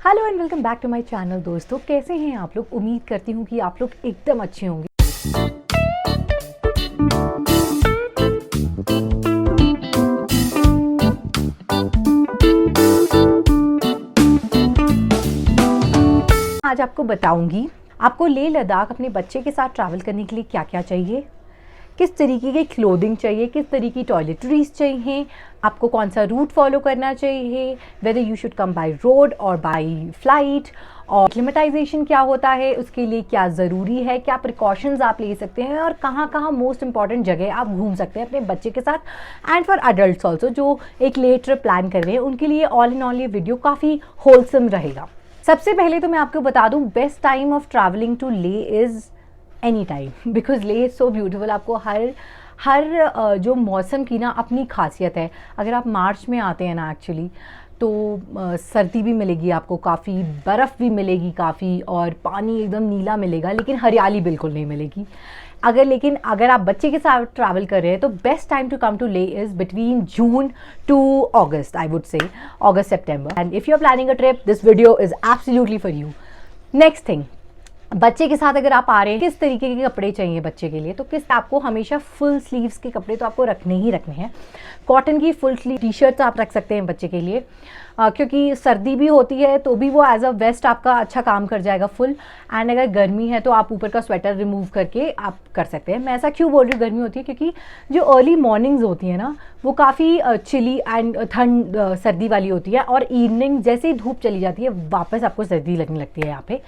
Hello and welcome back to my channel. दोस्तों कैसे हैं आप लोग? उम्मीद करती हूँ कि आप लोग एकदम अच्छे होंगे। आज आपको बताऊंगी आपको लेह लद्दाख अपने बच्चे के साथ ट्रैवल करने के लिए क्या क्या चाहिए, किस तरीके की क्लोथिंग चाहिए, किस तरीके की टॉयलेटरीज चाहिए, आपको कौन सा रूट फॉलो करना चाहिए, whether you should come by road और बाय फ्लाइट, और एक्लिमेटाइजेशन क्या होता है, उसके लिए क्या ज़रूरी है, क्या प्रिकॉशंस आप ले सकते हैं और कहाँ कहाँ मोस्ट इंपॉर्टेंट जगह आप घूम सकते हैं अपने बच्चे के साथ। एंड फॉर अडल्ट्स ऑल्सो जो एक ले ट्रिप प्लान कर रहे हैं उनके लिए ऑल इन ऑल ये वीडियो काफ़ी होलसम रहेगा। सबसे पहले तो मैं आपको बता दूँ best time of travelling to Leh is any time, because Leh is so beautiful. आपको हर जो मौसम की ना अपनी खासियत है। अगर आप मार्च में आते हैं ना एक्चुअली तो सर्दी भी मिलेगी आपको, काफ़ी बर्फ़ भी मिलेगी काफ़ी, और पानी एकदम नीला मिलेगा, लेकिन हरियाली बिल्कुल नहीं मिलेगी। अगर आप बच्चे के साथ ट्रैवल कर रहे हैं तो best time to come to Leh is between June to August, I would say August September. And if you are planning a trip this video is absolutely for you. Next thing, बच्चे के साथ अगर आप आ रहे हैं किस तरीके के कपड़े चाहिए बच्चे के लिए, तो आपको हमेशा फुल स्लीव्स के कपड़े तो आपको रखने ही रखने हैं। कॉटन की फुल स्लीव टी शर्ट्स आप रख सकते हैं बच्चे के लिए, क्योंकि सर्दी भी होती है तो भी वो एज अ वेस्ट आपका अच्छा काम कर जाएगा फुल। एंड अगर गर्मी है तो आप ऊपर का स्वेटर रिमूव करके आप कर सकते हैं। मैं ऐसा क्यों बोल रही हूँ गर्मी होती है, क्योंकि जो अर्ली मॉर्निंग्स होती है ना वो काफ़ी चिली एंड ठंड सर्दी वाली होती है, और इवनिंग जैसे ही धूप चली जाती है वापस आपको सर्दी लगने लगती है यहाँ पे,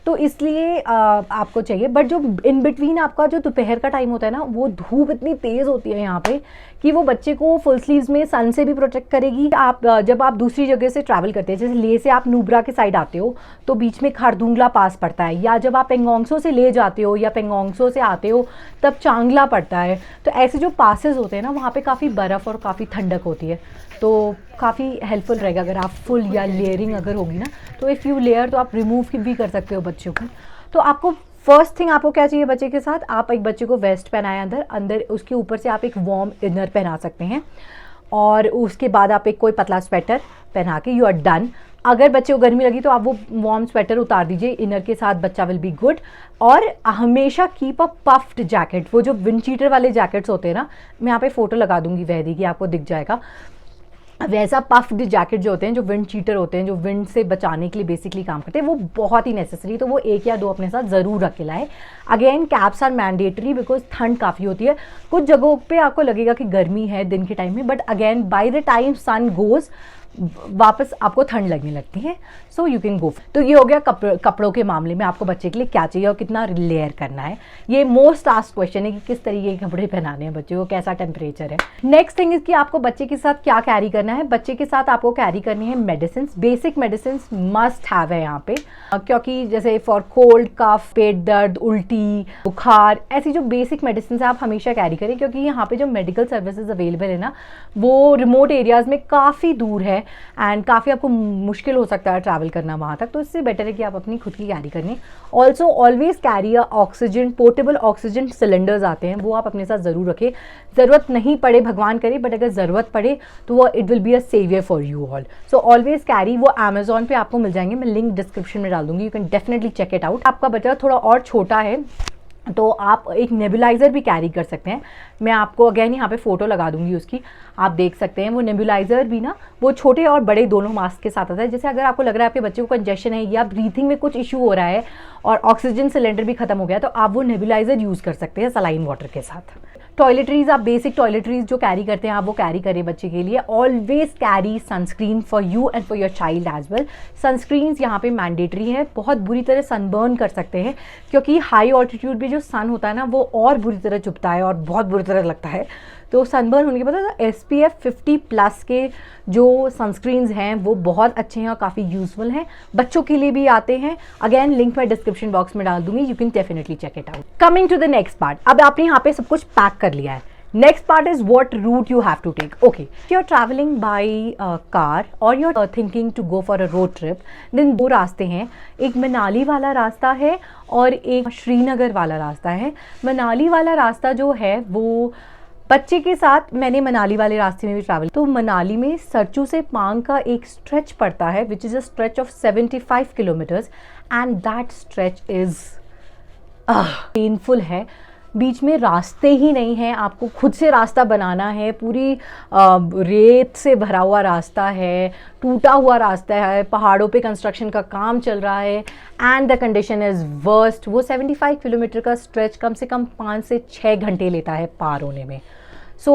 तो इसलिए आपको चाहिए। बट जो इन बिटवीन आपका जो दोपहर का टाइम होता है ना, वो धूप इतनी तेज़ होती है यहाँ पे कि वो बच्चे को फुल स्लीव्स में सन से भी प्रोटेक्ट करेगी। जब आप दूसरी जगह से ट्रैवल करते हैं, जैसे लेह से आप नुब्रा के साइड आते हो तो बीच में खारदुंगला पास पड़ता है, या जब आप पेंगोंगसो से ले जाते हो या पेंगोंगसो से आते हो तब चांगला पड़ता है। तो ऐसे जो पासेस होते हैं ना वहाँ पर काफ़ी बर्फ़ और काफ़ी ठंडक होती है, तो काफ़ी हेल्पफुल रहेगा अगर आप फुल या लेयरिंग अगर होगी ना, तो इफ़ यू लेयर तो आप रिमूव भी कर सकते हो बच्चों को। तो आपको फर्स्ट थिंग आपको क्या चाहिए बच्चे के साथ, आप एक बच्चे को वेस्ट पहनाएं अंदर उसके ऊपर से आप एक वार्म इनर पहना सकते हैं, और उसके बाद आप एक कोई पतला स्वेटर पहना के यू आर डन। अगर बच्चे को गर्मी लगी तो आप वो वार्म स्वेटर उतार दीजिए इनर के साथ, बच्चा विल बी गुड। और हमेशा कीप अ पफ्ड जैकेट, वो जो विंड चीटर वाले जैकेट्स होते हैं ना, मैं यहाँ पे फ़ोटो लगा दूंगी वैदी की, आपको दिख जाएगा। वैसा पफ्ड जैकेट जो होते हैं, जो विंड चीटर होते हैं, जो विंड से बचाने के लिए बेसिकली काम करते हैं, वो बहुत ही नेसेसरी, तो वो एक या दो अपने साथ ज़रूर रख के लाए। Again caps are mandatory because ठंड काफ़ी होती है। कुछ जगहों पे आपको लगेगा कि गर्मी है दिन के टाइम में, but again by the time sun goes वापस आपको ठंड लगने लगती है, सो यू कैन गो। तो ये हो गया कपड़ों के मामले में आपको बच्चे के लिए क्या चाहिए और कितना लेयर करना है। ये मोस्ट आस्क्ड क्वेश्चन है कि किस तरीके के कपड़े पहनाने हैं बच्चे को, कैसा टेम्परेचर है। नेक्स्ट थिंग इज कि आपको बच्चे के साथ क्या कैरी करना है। बच्चे के साथ आपको कैरी करनी है medicine, basic medicine must have है यहाँ पे, क्योंकि जैसे फॉर कोल्ड, कफ, पेट दर्द, उल्टी, बुखार, ऐसी जो बेसिक मेडिसिन आप हमेशा कैरी करें, क्योंकि यहाँ पे जो मेडिकल सर्विसेज अवेलेबल है ना वो रिमोट एरियाज़ में काफ़ी दूर है एंड काफ़ी आपको मुश्किल हो सकता है ट्रैवल करना वहाँ तक, तो इससे बेटर है कि आप अपनी खुद की कैरी करनी। Also always carry a oxygen, portable oxygen cylinders आते हैं, वो आप अपने साथ ज़रूर रखें। ज़रूरत नहीं पड़े भगवान करे, बट अगर ज़रूरत पड़े तो वो it will be a saviour for you all. So always carry, वो अमेजॉन पे आपको मिल जाएंगे, मैं लिंक डिस्क्रिप्शन में डाल दूंगी, you can definitely check it out. आपका बच्चा थोड़ा और छोटा है तो आप एक नेबुलाइज़र भी कैरी कर सकते हैं। मैं आपको अगेन यहाँ पे फ़ोटो लगा दूंगी उसकी, आप देख सकते हैं। वो नेबुलाइज़र भी ना वो छोटे और बड़े दोनों मास्क के साथ आता है। जैसे अगर आपको लग रहा है आपके बच्चे को कंजेशन है या ब्रीथिंग में कुछ इशू हो रहा है और ऑक्सीजन सिलेंडर भी खत्म हो गया, तो आप वो नेबुलाइज़र यूज़ कर सकते हैं सलाइन वाटर के साथ। टॉयलेटरीज, आप बेसिक टॉयलेटरीज जो कैरी करते हैं आप वो कैरी करें बच्चे के लिए। Always carry sunscreen for you and for your child as well. Sunscreens यहाँ पे मैंडेटरी है, बहुत बुरी तरह सनबर्न कर सकते हैं, क्योंकि हाई ऑल्टीट्यूड पे जो सन होता है ना वो और बुरी तरह चुभता है और बहुत बुरी तरह लगता है, तो सनबर्न होने के बाद SPF 50+ के जो सनस्क्रीन्स हैं वो बहुत अच्छे हैं और काफ़ी यूजफुल हैं। बच्चों के लिए भी आते हैं, अगेन लिंक मैं डिस्क्रिप्शन बॉक्स में डाल दूंगी, you can definitely check it out. Coming to the next part, अब आपने यहाँ पे सब कुछ पैक कर लिया है। Next part is what route you have to take. Okay, you are travelling by car और you are thinking to go for a road trip, then दो रास्ते हैं, एक मनाली वाला रास्ता है और एक श्रीनगर वाला रास्ता है। मनाली वाला रास्ता जो है वो बच्चे के साथ मैंने मनाली वाले रास्ते में भी ट्रैवल, तो मनाली में सरचू से पांग का एक स्ट्रेच पड़ता है which is a stretch of 75 kilometres and that stretch is painful है। बीच में रास्ते ही नहीं हैं, आपको खुद से रास्ता बनाना है, पूरी रेत से भरा हुआ रास्ता है, टूटा हुआ रास्ता है, पहाड़ों पे कंस्ट्रक्शन का काम चल रहा है and the condition is worst. वो 75 किलोमीटर का स्ट्रेच कम से कम 5 से 6 घंटे लेता है पार होने में। So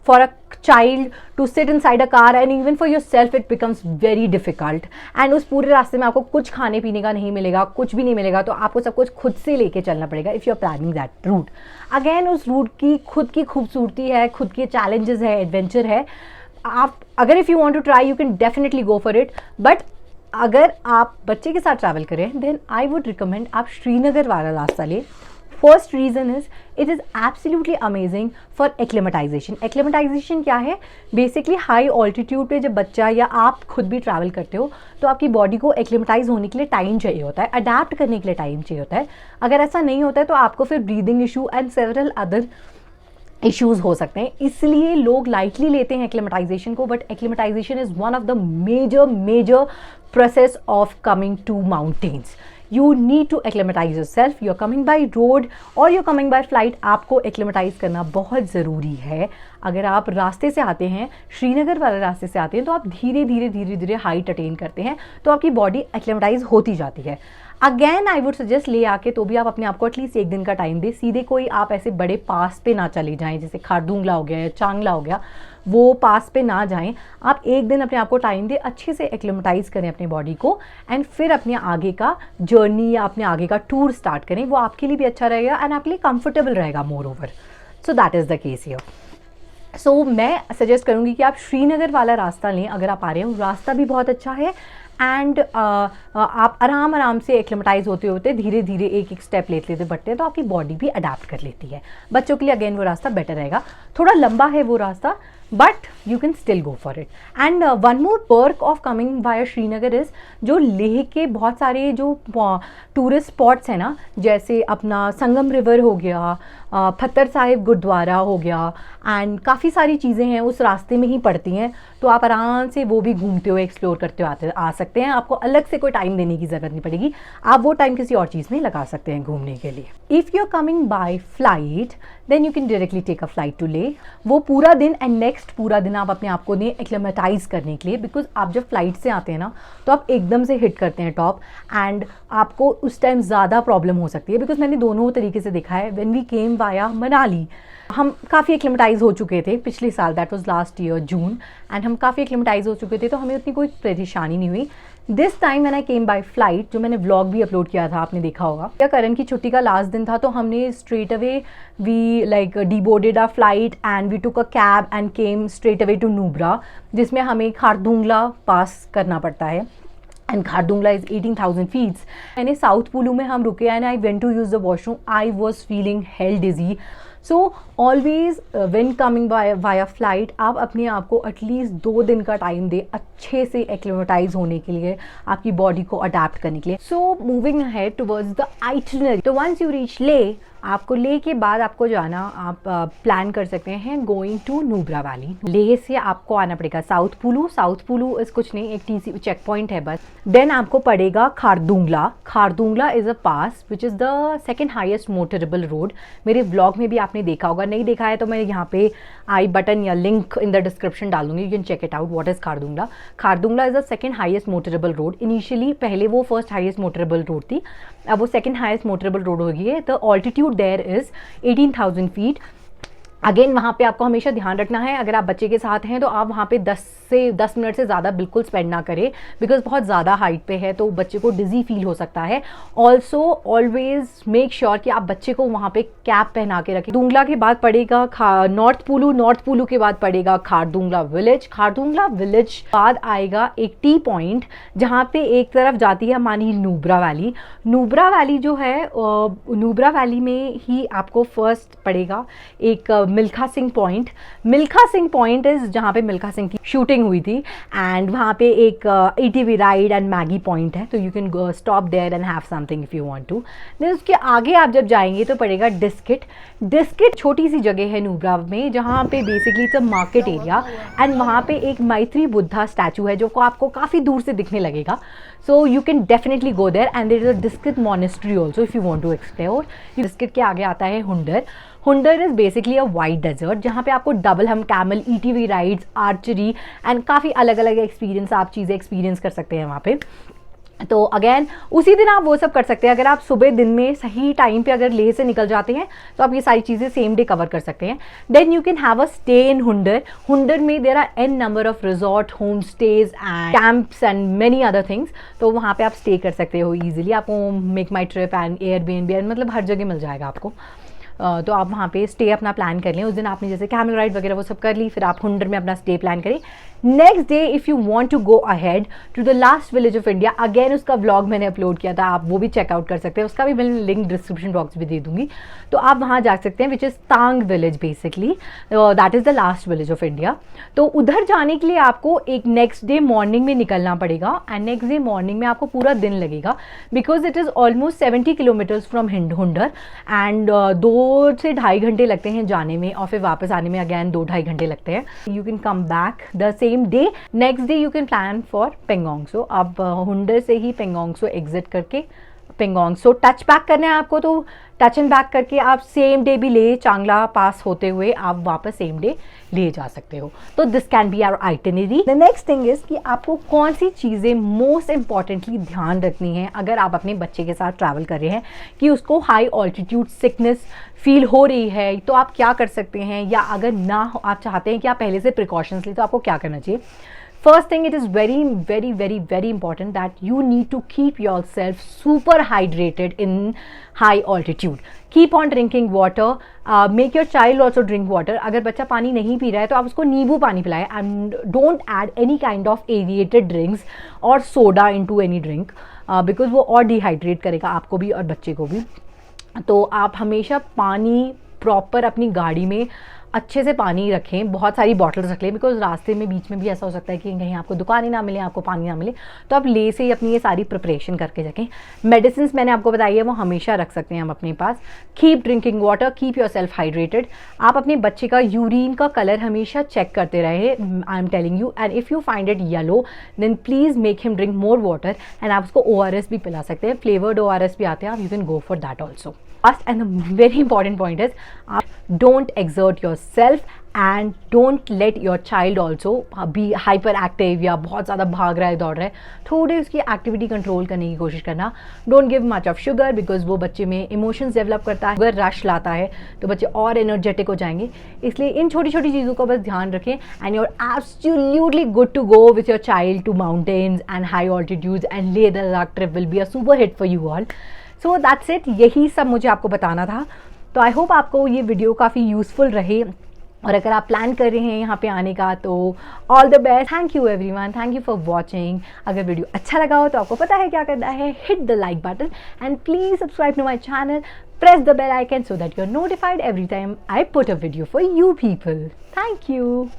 for a child to sit inside a car and even for yourself it becomes very difficult. And उस पूरे रास्ते में आपको कुछ खाने पीने का नहीं मिलेगा, कुछ भी नहीं मिलेगा, तो आपको सब कुछ खुद से लेके चलना पड़ेगा if you are planning that route. Again उस रूट की खुद की खूबसूरती है, खुद के चैलेंजेस है, एडवेंचर है। आप अगर if you want to try you can definitely go for it, but अगर आप बच्चे के साथ ट्रैवल करें then I would recommend आप श्रीनगर वाला रास्ता लें। First reason is it is absolutely amazing for acclimatisation. Acclimatisation क्या है? बेसिकली हाई ऑल्टीट्यूड पे जब बच्चा या आप खुद भी ट्रैवल करते हो तो आपकी बॉडी को एक्लेमेटाइज होने के लिए टाइम चाहिए होता है, अडेप्ट करने के लिए टाइम चाहिए होता है। अगर ऐसा नहीं होता है तो आपको फिर breathing issue and several other issues हो सकते हैं, इसलिए लोग लाइटली लेते हैं एक्लेमेटाइजेशन को। But acclimatization is one of the major process of coming to mountains. You need to acclimatize yourself. You're coming by road or you're coming by flight. आपको acclimatize करना बहुत ज़रूरी है। अगर आप रास्ते से आते हैं, श्रीनगर वाले रास्ते से आते हैं, तो आप धीरे धीरे हाइट अटेन करते हैं, तो आपकी बॉडी एक्लेमेटाइज होती जाती है। अगेन आई वुड सजेस्ट ले आके तो भी आप अपने आप को एटलीस्ट 1 दिन का टाइम दें। सीधे कोई आप ऐसे बड़े पास पे ना चले जाएं, जैसे खारदुंगला हो गया या चांगला हो गया, वो पास पे ना जाएं। आप 1 दिन अपने आप को टाइम दें, अच्छे से एक्लेमेटाइज करें अपनी बॉडी को एंड फिर अपने आगे का जर्नी या अपने आगे का टूर स्टार्ट करें। वो आपके लिए भी अच्छा रहेगा एंड आपके लिए कंफर्टेबल रहेगा moreover. So that is the case here. So मैं सजेस्ट करूँगी कि आप श्रीनगर वाला रास्ता लें अगर आप आ रहे हो। रास्ता भी बहुत अच्छा है एंड आप आराम से एक्लेमेटाइज होते धीरे धीरे एक स्टेप लेते बढ़ते हैं, तो आपकी बॉडी भी अडेप्ट कर लेती है। बच्चों के लिए अगेन वो रास्ता बेटर रहेगा। थोड़ा लंबा है वो रास्ता, but you can still go for it. And one more perk of coming via Srinagar is जो लेह के बहुत सारे जो टूरिस्ट स्पॉट्स हैं ना, जैसे अपना संगम रिवर हो गया, फत्तर साहिब गुरुद्वारा हो गया, एंड काफ़ी सारी चीज़ें हैं उस रास्ते में ही पड़ती हैं, तो आप आराम से वो भी घूमते हुए एक्सप्लोर करते हुए आ सकते हैं। आपको अलग से कोई टाइम देने की ज़रूरत नहीं पड़ेगी, आप वो टाइम किसी और चीज़ में लगा सकते हैं घूमने के लिए। If you are coming by flight then you can directly take a flight to Leh. वो पूरा दिन एंड नेक्स्ट पूरा दिन आप अपने आप को दें एक्लेमेटाइज करने के लिए, बिकॉज आप जब फ्लाइट से आते हैं ना तो आप एकदम से हिट करते हैं टॉप एंड आपको उस टाइम ज़्यादा प्रॉब्लम हो सकती है। बिकॉज मैंने दोनों तरीके से देखा है। When we came via Manali हम काफ़ी एक्लेमेटाइज हो चुके थे पिछले साल, that was last year June, and हम काफ़ी एक्लेमेटाइज हो चुके थे, तो हमें उतनी कोई परेशानी नहीं हुई। This time when I came by flight, जो मैंने व्लॉग भी अपलोड किया था, आपने देखा होगा, या करण की छुट्टी का लास्ट दिन था, तो हमने straight away we like deboarded our flight and we took a cab and came straight away to Nubra, जिसमें हमें खारदुंगला पास करना पड़ता है एंड खारदुंगला इज़ 18,000 फीट्स। मैंने साउथ पुलू में हम रुके and I went to use the washroom, I was feeling hell dizzy. So always when coming via flight आप अपने आप को एटलीस्ट 2 दिन का टाइम दें अच्छे से एक्लेमेटाइज होने के लिए, आपकी बॉडी को अडेप्ट करने के लिए। So moving ahead towards the itinerary, तो वंस यू रीच ले, आपको लेह के बाद आपको जाना, आप प्लान कर सकते हैं going to Nubra valley. Leh से आपको आना पड़ेगा साउथ पुलू। साउथ पुलू इस कुछ नहीं, एक टीसी चेक पॉइंट है बस। देन आपको पड़ेगा Khardungla. Khardungla is a pass which is the second highest motorable road. मेरे व्लॉग में भी आपने देखा होगा, नहीं देखा है तो मैं यहाँ पे आई बटन या लिंक इन द डिस्क्रिप्शन डाल दूंगी, you can check it out what is Khardungla. Khardungla is the second highest motorable road. Initially पहले वो फर्स्ट हाईएस्ट मोटरेबल रोड थी, अब वो सेकेंड हाईएस्ट मोटरेबल रोड हो गई है। The altitude there is 18,000 feet. Again वहाँ पे आपको हमेशा ध्यान रखना है, अगर आप बच्चे के साथ हैं तो आप वहाँ पे 10 मिनट से ज़्यादा बिल्कुल स्पेंड ना करें, बिकॉज बहुत ज़्यादा हाइट पे है तो बच्चे को डिजी फील हो सकता है। ऑल्सो ऑलवेज मेक श्योर कि आप बच्चे को वहाँ पे कैप पहना के रखें। दुंगला के बाद पड़ेगा नॉर्थ पुलू के बाद पड़ेगा खारदुंगला विलेज। खारदुंगला विलेज बाद आएगा एक टी पॉइंट जहाँ पे एक तरफ जाती है हमारी नुब्रा वैली। नुब्रा वैली जो है, नुब्रा वैली में ही आपको फर्स्ट पड़ेगा एक Milkha Singh point. Milkha Singh point is जहाँ पे मिल्खा सिंह की शूटिंग हुई थी, एंड वहाँ पे एक ATV ride and Maggi point है, तो you can go stop there and have something if you want to. Then उसके आगे आप जब जाएंगे तो पड़ेगा डिस्किट। डिस्किट छोटी सी जगह है नुब्रा में, जहाँ पे basically it's a market area, and वहाँ पे एक मैत्री बुद्धा स्टैचू है जो को आपको काफ़ी दूर से दिखने लगेगा। So you can definitely go there, and there is a Diskit monastery also if you want to explore. Diskit के आगे आता है Hunder. Hunder is basically a white desert, जहाँ पे आपको double hump camel, ETV rides, archery and काफ़ी अलग अलग एक्सपीरियंस, आप चीज़ें एक्सपीरियंस कर सकते हैं वहाँ पे। तो अगेन उसी दिन आप वो सब कर सकते हैं। अगर आप सुबह दिन में सही टाइम पे अगर लेह से निकल जाते हैं तो आप ये सारी चीज़ें सेम डे कवर कर सकते हैं। Then you can have a stay in Hunder. Hunder में there are n number of resort, home stays and camps and many other things, तो वहाँ पे आप स्टे कर सकते हो ईजिली। आपको make my trip and Airbnb मतलब हर जगह मिल जाएगा आपको। तो आप वहाँ पे स्टे अपना प्लान कर लें। उस दिन आपने जैसे कैमल राइड वगैरह वो सब कर ली, फिर आप हुंडर में अपना स्टे प्लान करें। Next day if you want to go ahead to the last village of India, again उसका व्लॉग मैंने अपलोड किया था, आप वो भी चेकआउट कर सकते हैं, उसका भी मैं लिंक डिस्क्रिप्शन बॉक्स में दे दूंगी। तो आप वहाँ जा सकते हैं, which is Thang village basically, that is the last village of India. तो उधर जाने के लिए आपको एक नेक्स्ट डे मॉर्निंग में निकलना पड़ेगा, एंड नेक्स्ट डे मॉर्निंग में आपको पूरा दिन लगेगा, because it is almost 70 kilometres from Hunder, and 2 से 2.5 घंटे लगते हैं जाने में, और फिर वापस आने में अगैन 2-2.5 घंटे लगते हैं। You can come back the same day. Next day you can plan for Pangong so. अब हुंडर से ही पेंगोंग सो एग्जिट करके पेंगोंग सो टच बैक करना है आपको, तो टच एंड बैक करके आप सेम डे भी ले चांगला पास होते हुए आप वापस सेम डे ले जा सकते हो। तो this can be our itinerary. The next thing is कि आपको कौन सी चीज़ें मोस्ट इंपॉर्टेंटली ध्यान रखनी है अगर आप अपने बच्चे के साथ ट्रैवल कर रहे हैं, कि उसको हाई ऑल्टीट्यूड सिकनेस फील हो रही है तो आप क्या कर सकते हैं, या अगर ना हो, आप चाहते हैं कि आप पहले से प्रिकॉशंस लें, तो आपको क्या करना चाहिए। First thing, it is very important that you need to keep yourself super hydrated in high altitude. Keep on drinking water. Make your child also drink water. अगर बच्चा पानी नहीं पी रहा है तो आप उसको नींबू पानी पिलाएं, and don't add any kind of aerated drinks or soda into any drink, because वो और डिहाइड्रेट करेगा आपको भी और बच्चे को भी। तो आप हमेशा पानी प्रॉपर अपनी गाड़ी में अच्छे से पानी रखें, बहुत सारी बॉटल्स रख लें, बिकॉज रास्ते में बीच में भी ऐसा हो सकता है कि कहीं आपको दुकान ही ना मिले, आपको पानी ना मिले, तो आप ले से ही अपनी ये सारी प्रिपरेशन करके रखें। मेडिसिन मैंने आपको बताई है वो हमेशा रख सकते हैं हम अपने पास। Keep drinking water, keep yourself hydrated. आप अपने बच्चे का यूरिन का कलर हमेशा चेक करते रहे, I am telling you, and if you find it yellow then please make him drink more water, and आप उसको ORS भी पिला सकते हैं, फ्लेवर्ड ORS भी आते हैं, आप you can go for that also. Last and the very important point is, don't exert yourself and don't let your child also be hyperactive या बहुत ज़्यादा भाग रहा है, दौड़ रहा है। थोड़ी उसकी एक्टिविटी कंट्रोल करने की कोशिश करना। Don't give much of sugar, because वो बच्चे में इमोशंस डेवलप करता है, शुगर रश लाता है तो बच्चे और एनर्जेटिक हो जाएंगे। इसलिए इन छोटी छोटी चीज़ों का बस ध्यान रखें, and you are absolutely good to go with your child to mountains and high altitudes, and Leh Ladakh trip will be a super hit for you all. So that's it, यही सब मुझे आपको बताना था। तो आई होप आपको ये वीडियो काफ़ी यूज़फुल रहे, और अगर आप प्लान कर रहे हैं यहाँ पे आने का तो all the best. Thank you everyone, thank you for watching. अगर वीडियो अच्छा लगा हो तो आपको पता है क्या करना है, hit the like button and please subscribe to my channel, press the bell icon so that you're notified every time I put a video for you people. Thank you.